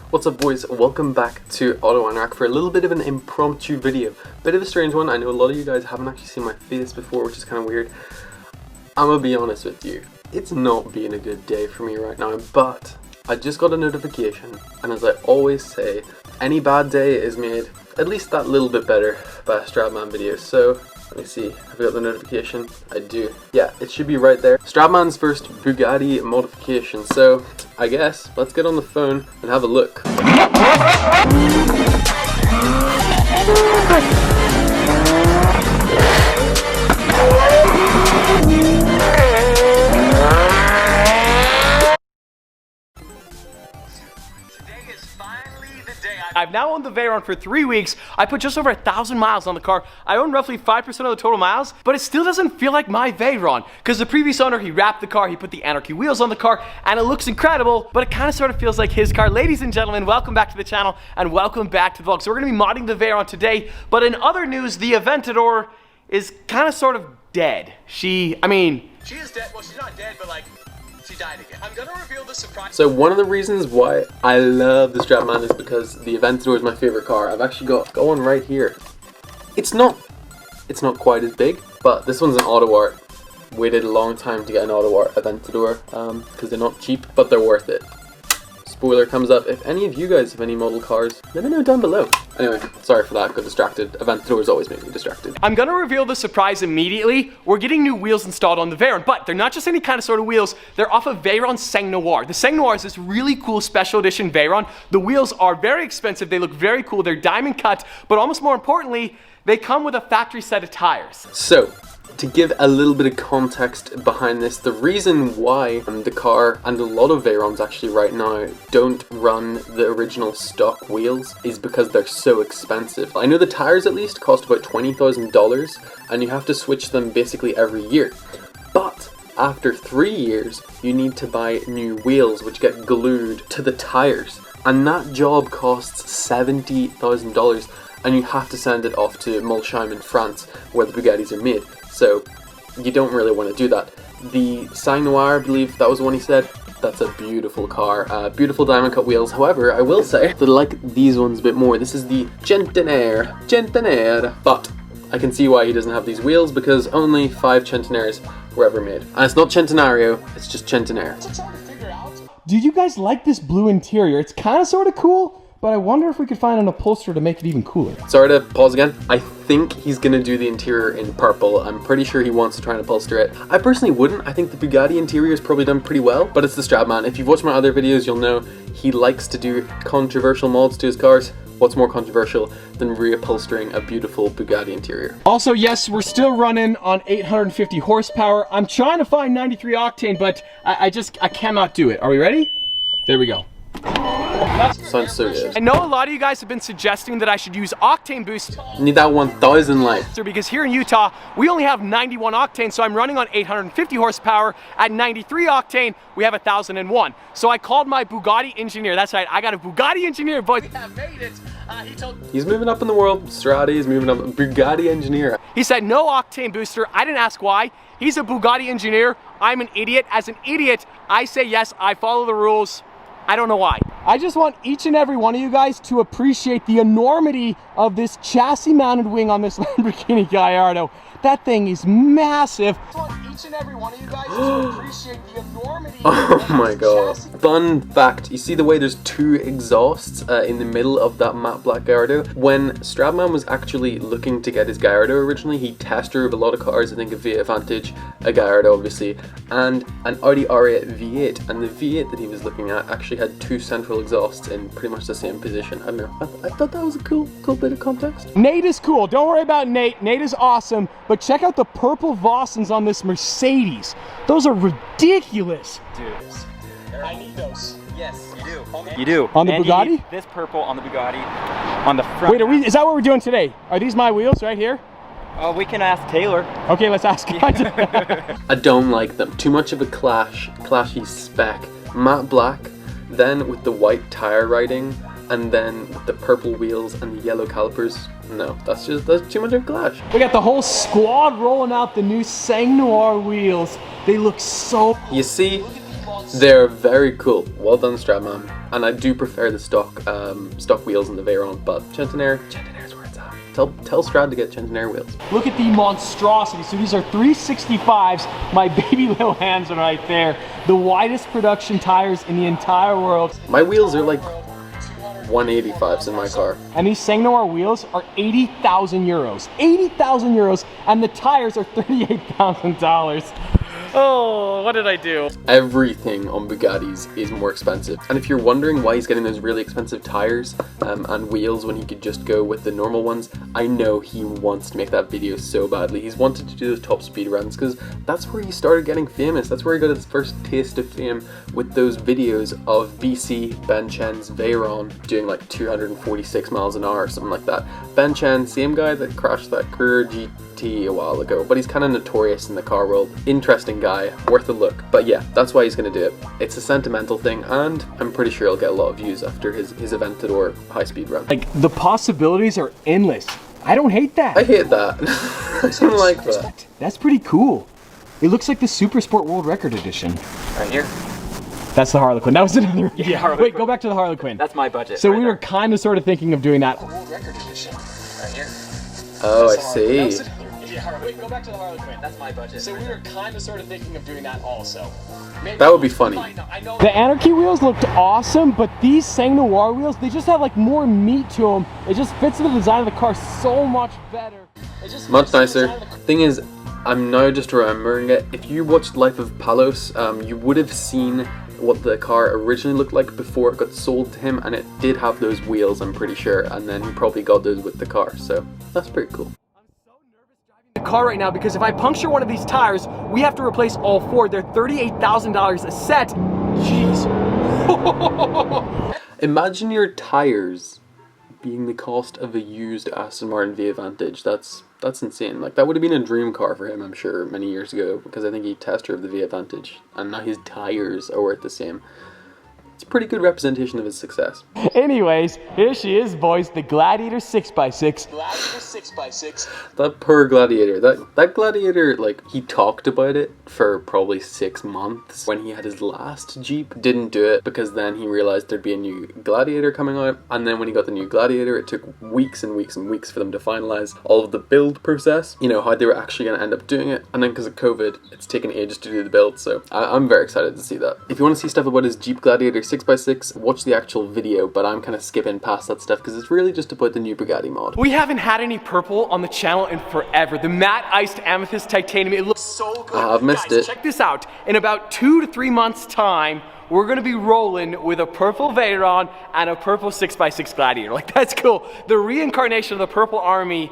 What's up boys, welcome back to Auto Unrack for a little bit of an impromptu video. Bit of a strange one. I know a lot of you guys haven't actually seen my face before, which is kind of weird. I'm gonna be honest with you, it's not been a good day for me right now, but I just got a notification, and as I always say, any bad day is made at least that little bit better by a Stradman video. So let me see, have I got the notification? I do. Yeah, it should be right there. Stradman's first Bugatti modification. So I guess let's get on the phone and have a look. I've now owned the Veyron for 3 weeks. I put just over 1,000 miles on the car. I own roughly 5% of the total miles, but it still doesn't feel like my Veyron, because the previous owner, he wrapped the car, he put the Anarchy wheels on the car, and it looks incredible, but it kind of sort of feels like his car. Ladies and gentlemen, welcome back to the channel, and welcome back to the vlog. So we're going to be modding the Veyron today, but in other news, the Aventador is kind of sort of dead. She is dead. Well, she's not dead, but like, she died again. I'm gonna reveal the surprise. So one of the reasons why I love the Stradman is because the Aventador is my favorite car. I've actually got one right here. It's not quite as big, but this one's an auto art. Waited a long time to get an auto art Aventador because they're not cheap, but they're worth it. Spoiler comes up. If any of you guys have any model cars, let me know down below. Anyway, sorry for that, got distracted. Aventadors always make me distracted. I'm gonna reveal the surprise immediately. We're getting new wheels installed on the Veyron, but they're not just any kind of sort of wheels. They're off of Veyron Sang Noir. The Sang Noir is this really cool special edition Veyron. The wheels are very expensive. They look very cool. They're diamond cut, but almost more importantly, they come with a factory set of tires. So, to give a little bit of context behind this, the reason why the car and a lot of Veyrons actually right now don't run the original stock wheels is because they're so expensive. I know the tires at least cost about $20,000 and you have to switch them basically every year. But after 3 years, you need to buy new wheels which get glued to the tires. And that job costs $70,000 and you have to send it off to Molsheim in France where the Bugattis are made. So you don't really want to do that. The Sang Noir, I believe that was the one he said. That's a beautiful car, beautiful diamond cut wheels. However, I will say that I like these ones a bit more. This is the Centenaire, but I can see why he doesn't have these wheels because only 5 Centenaires were ever made. And it's not Centenario, it's just Centenaire. Do you guys like this blue interior? It's kind of sort of cool, but I wonder if we could find an upholsterer to make it even cooler. Sorry to pause again. I think he's gonna do the interior in purple. I'm pretty sure he wants to try and upholster it. I personally wouldn't. I think the Bugatti interior is probably done pretty well, but it's the Stradman. If you've watched my other videos, you'll know he likes to do controversial mods to his cars. What's more controversial than reupholstering a beautiful Bugatti interior? Also, yes, we're still running on 850 horsepower. I'm trying to find 93 octane, but I cannot do it. Are we ready? There we go. Sounds so good. I know a lot of you guys have been suggesting that I should use octane boost. Need that 1,000 light. Because here in Utah, we only have 91 octane, so I'm running on 850 horsepower. At 93 octane, we have 1,001. So I called my Bugatti engineer. That's right, I got a Bugatti engineer, boys. We have made it. He's moving up in the world. Strati is moving up. Bugatti engineer. He said no octane booster. I didn't ask why. He's a Bugatti engineer. I'm an idiot. As an idiot, I say yes, I follow the rules. I don't know why. I just want each and every one of you guys to appreciate the enormity of this chassis mounted wing on this Lamborghini Gallardo. That thing is massive. I want each and every one of you guys to appreciate the enormity of my god. Fun fact, you see the way there's 2 exhausts in the middle of that matte black Gallardo? When Stradman was actually looking to get his Gallardo originally, he test drove a lot of cars, I think a V8 Vantage, a Gallardo obviously, and an Audi R8 V8, and the V8 that he was looking at actually had 2 central exhausts in pretty much the same position. I don't know, I thought that was a cool bit of context. Nate is cool, don't worry about Nate. Nate is awesome, but check out the purple Vossens on this Mercedes. Those are ridiculous. Dude, I need those. yes, you do. You do. On the and Bugatti? You need this purple on the Bugatti, on the front. Wait, is that what we're doing today? Are these my wheels right here? Oh, we can ask Taylor. Okay, let's ask him. I don't like them. Too much of a clashy spec. Matte black, then with the white tire writing, and then with the purple wheels and the yellow calipers. No, that's too much of a clash. We got the whole squad rolling out the new Sang Noir wheels. They look so... You see, They're very cool. Well done, Stradman. And I do prefer the stock wheels in the Veyron, but Centenaire's where it's at. Tell Strad to get Centenaire wheels. Look at the monstrosity. So these are 365s. My baby little hands are right there. The widest production tires in the entire world. My wheels are like 185s in my car. And these Sangnor wheels are 80,000 euros. 80,000 euros, and the tires are $38,000. Oh, what did I do? Everything on Bugattis is more expensive. And if you're wondering why he's getting those really expensive tires and wheels when he could just go with the normal ones, I know he wants to make that video so badly. He's wanted to do those top speed runs because that's where he started getting famous. That's where he got his first taste of fame, with those videos of BC, Ben Chen's Veyron doing like 246 miles an hour or something like that. Ben Chen, same guy that crashed that Courier GT a while ago, but he's kind of notorious in the car world. Interesting guy, worth a look. But yeah, that's why he's going to do it. It's a sentimental thing, and I'm pretty sure he'll get a lot of views after his Aventador high-speed run. Like, the possibilities are endless. I don't hate that. I hate that. I don't like that. That's pretty cool. It looks like the Super Sport World Record Edition. Right here. That's the Harlequin. That was another. Yeah, Harlequin. Wait, go back to the Harlequin. That's my budget. So right we were kind of sort of thinking of doing that. World Record Edition. Right here. Oh, I see. Wait, go back to the Harlequin. That's my budget. So we were kind of sort of thinking of doing that also. Maybe That would be funny. The Anarchy wheels looked awesome, but these Sang Noir wheels, they just have like more meat to them. It just fits the design of the car so much better. Much nicer. Thing is, I'm now just remembering it. If you watched Life of Palos, you would have seen what the car originally looked like before it got sold to him, and it did have those wheels, I'm pretty sure, and then he probably got those with the car, so that's pretty cool. The car right now, because if I puncture one of these tires, we have to replace all four. They're $38,000 a set. Jeez. Imagine your tires being the cost of a used Aston Martin V Vantage. That's insane. Like, that would have been a dream car for him, I'm sure, many years ago, because I think he test drove the V Vantage, and now his tires are worth the same. It's a pretty good representation of his success. Anyways, here she is, boys, the Gladiator 6x6. Gladiator 6x6. That poor Gladiator. That Gladiator, like, he talked about it for probably 6 months when he had his last Jeep. Didn't do it because then he realized there'd be a new Gladiator coming out, and then when he got the new Gladiator, it took weeks and weeks and weeks for them to finalize all of the build process, you know, how they were actually going to end up doing it, and then because of COVID, it's taken ages to do the build, so I'm very excited to see that. If you want to see stuff about his Jeep Gladiator 6x6, watch the actual video, but I'm kind of skipping past that stuff because it's really just about the new Bugatti mod. We haven't had any purple on the channel in forever. The matte iced amethyst titanium, it looks so good. I've missed Guys, it. check this out. In about 2 to 3 months time, we're gonna be rolling with a purple Veyron and a purple 6x6 Gladiator. Like, that's cool. The reincarnation of the purple army,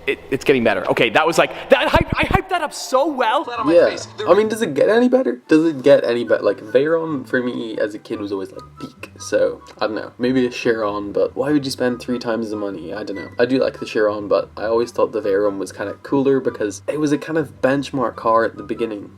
it's getting better. Okay, that was like, I hyped that up so well. Yeah, I mean, does it get any better? Does it get any better? Like, Veyron for me as a kid was always like peak, so I don't know, maybe a Chiron, but why would you spend 3 times the money? I don't know. I do like the Chiron, but I always thought the Veyron was kind of cooler because it was a kind of benchmark car at the beginning.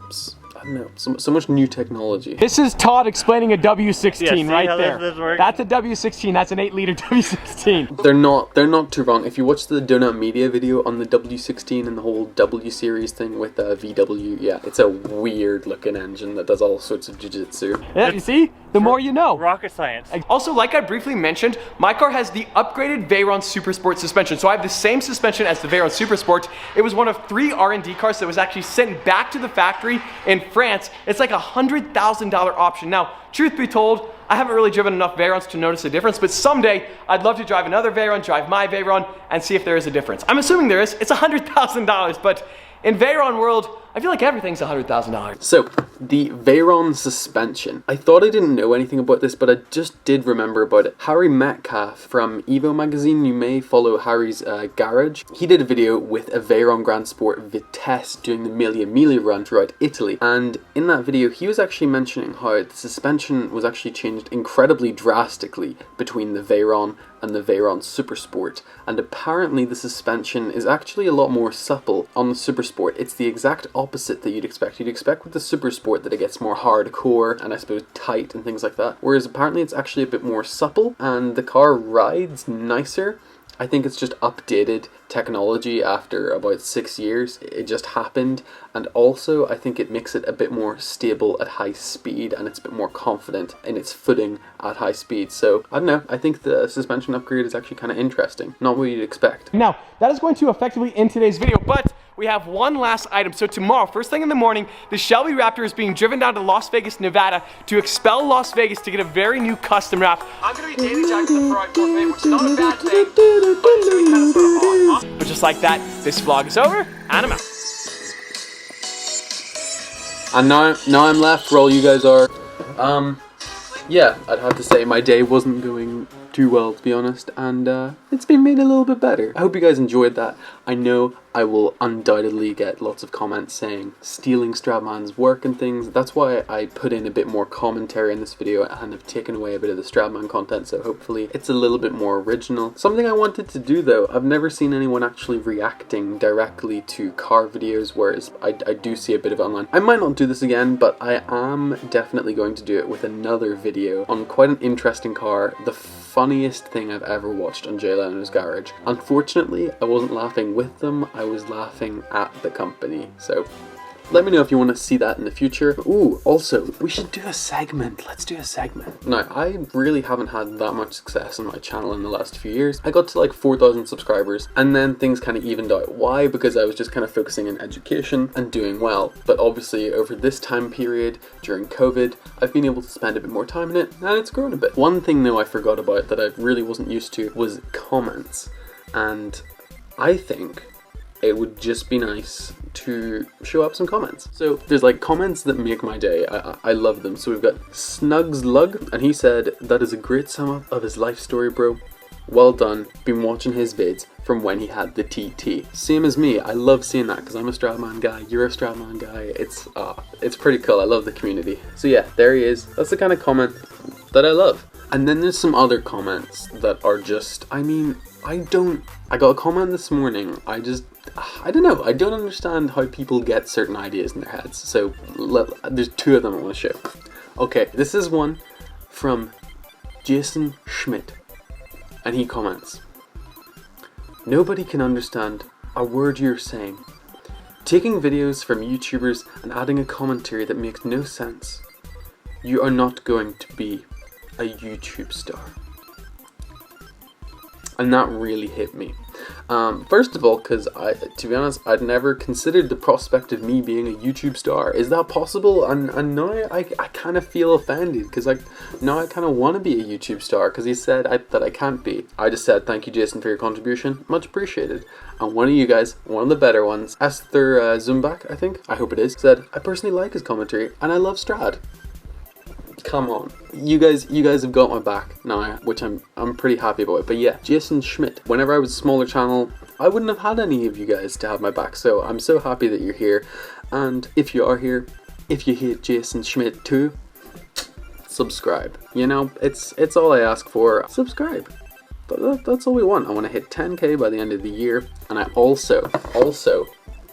I don't know, so much new technology. This is Todd explaining a W16 Yeah, see right how there. this works? That's a W16, that's an 8-liter W16. They're not too wrong. If you watch the Donut Media video on the W16 and the whole W series thing with VW, yeah, it's a weird looking engine that does all sorts of jiu-jitsu. Yeah, you see? The more you know. Rocket science. Also, like I briefly mentioned, my car has the upgraded Veyron Super Sport suspension. So I have the same suspension as the Veyron Super Sport. It was one of 3 R&D cars that was actually sent back to the factory in France. It's like a $100,000 option. Now, truth be told, I haven't really driven enough Veyrons to notice a difference, but someday I'd love to drive another Veyron, drive my Veyron, and see if there is a difference. I'm assuming there is. It's $100,000, but in Veyron world, I feel like everything's $100,000. So, the Veyron suspension. I thought I didn't know anything about this, but I just did remember about it. Harry Metcalf from Evo magazine, you may follow Harry's garage. He did a video with a Veyron Grand Sport Vitesse doing the Mille Miglia run throughout Italy. And in that video, he was actually mentioning how the suspension was actually changed incredibly drastically between the Veyron and the Veyron Super Sport. And apparently the suspension is actually a lot more supple on the Super Sport. It's the exact opposite that you'd expect. You'd expect with the Super Sport that it gets more hardcore and I suppose tight and things like that. Whereas apparently it's actually a bit more supple and the car rides nicer. I think it's just updated technology after about 6 years. It just happened. And also I think it makes it a bit more stable at high speed, and it's a bit more confident in its footing at high speed. So I don't know, I think the suspension upgrade is actually kind of interesting. Not what you'd expect. Now, that is going to effectively end today's video, but we have one last item. So tomorrow, first thing in the morning, the Shelby Raptor is being driven down to Las Vegas, Nevada to expel Las Vegas to get a very new custom wrap. I'm going to be daily jacking the front, which is not a bad thing, but it's going to be kind of sort of on. But just like that, this vlog is over, and I'm out. And now I'm left where all you guys are. Yeah, I'd have to say my day wasn't going too well, to be honest, and it's been made a little bit better. I hope you guys enjoyed that. I know I will undoubtedly get lots of comments saying stealing Stradman's work and things. That's why I put in a bit more commentary in this video and have taken away a bit of the Stradman content, so hopefully it's a little bit more original. Something I wanted to do though, I've never seen anyone actually reacting directly to car videos, whereas I do see a bit of it online. I might not do this again, but I am definitely going to do it with another video on quite an interesting car, the funniest thing I've ever watched on Jay Leno's Garage. Unfortunately, I wasn't laughing with them, I was laughing at the company, so let me know if you want to see that in the future. Ooh, also, we should do a segment. Let's do a segment. Now, I really haven't had that much success on my channel in the last few years. I got to like 4,000 subscribers, and then things kind of evened out. Why? Because I was just kind of focusing on education and doing well. But obviously, over this time period, during COVID, I've been able to spend a bit more time in it, and it's grown a bit. One thing, though, I forgot about that I really wasn't used to was comments. And I think it would just be nice to show up some comments. So there's like comments that make my day. I love them. So we've got Snugs Lug, and he said, "That is a great sum up of his life story, bro. Well done. Been watching his vids from when he had the TT." Same as me. I love seeing that because I'm a Stradman guy. You're a Stradman guy. It's pretty cool. I love the community. So yeah, there he is. That's the kind of comment that I love. And then there's some other comments that are just, I mean, I got a comment this morning. I don't know. I don't understand how people get certain ideas in their heads. So there's two of them I want to show. Okay, this is one from Jason Schmidt. And he comments, "Nobody can understand a word you're saying. Taking videos from YouTubers and adding a commentary that makes no sense. You are not going to be a YouTube star." And that really hit me. First of all, because to be honest, I'd never considered the prospect of me being a YouTube star. Is that possible? And now I kind of feel offended, because now I kind of want to be a YouTube star, because he said that I can't be. I just said, "Thank you, Jason, for your contribution. Much appreciated." And one of you guys, one of the better ones, Esther Zumbach, I think, I hope it is, said, "I personally like his commentary, and I love Strad." Come on, you guys have got my back now, which I'm pretty happy about. But yeah, Jason Schmidt. Whenever I was a smaller channel, I wouldn't have had any of you guys to have my back. So I'm so happy that you're here. And if you are here, if you hate Jason Schmidt too, subscribe. You know, it's all I ask for. Subscribe. That's all we want. I want to hit 10K by the end of the year, and I also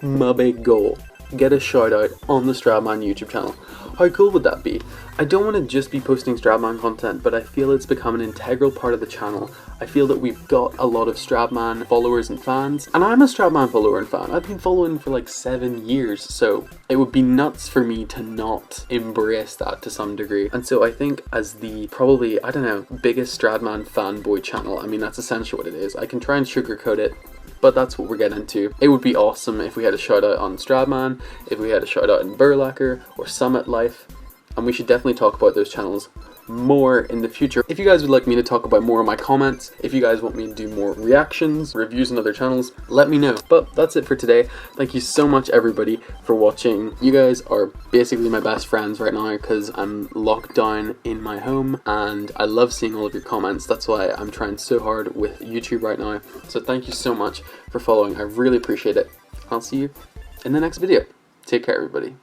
my big goal, get a shout out on the Stradman YouTube channel. How cool would that be? I don't want to just be posting Stradman content, but I feel it's become an integral part of the channel. I feel that we've got a lot of Stradman followers and fans, and I'm a Stradman follower and fan. I've been following for like 7 years, so it would be nuts for me to not embrace that to some degree. And so I think as the probably, I don't know, biggest Stradman fanboy channel, I mean that's essentially what it is. I can try and sugarcoat it, but that's what we're getting into. It would be awesome if we had a shout out on Stradman, if we had a shout out in Burlacker or Summit Life, and we should definitely talk about those channels more in the future. If you guys would like me to talk about more of my comments, if you guys want me to do more reactions, reviews on other channels, let me know. But that's it for today. Thank you so much everybody for watching. You guys are basically my best friends right now because I'm locked down in my home, and I love seeing all of your comments. That's why I'm trying so hard with YouTube right now. So thank you so much for following. I really appreciate it. I'll see you in the next video. Take care everybody.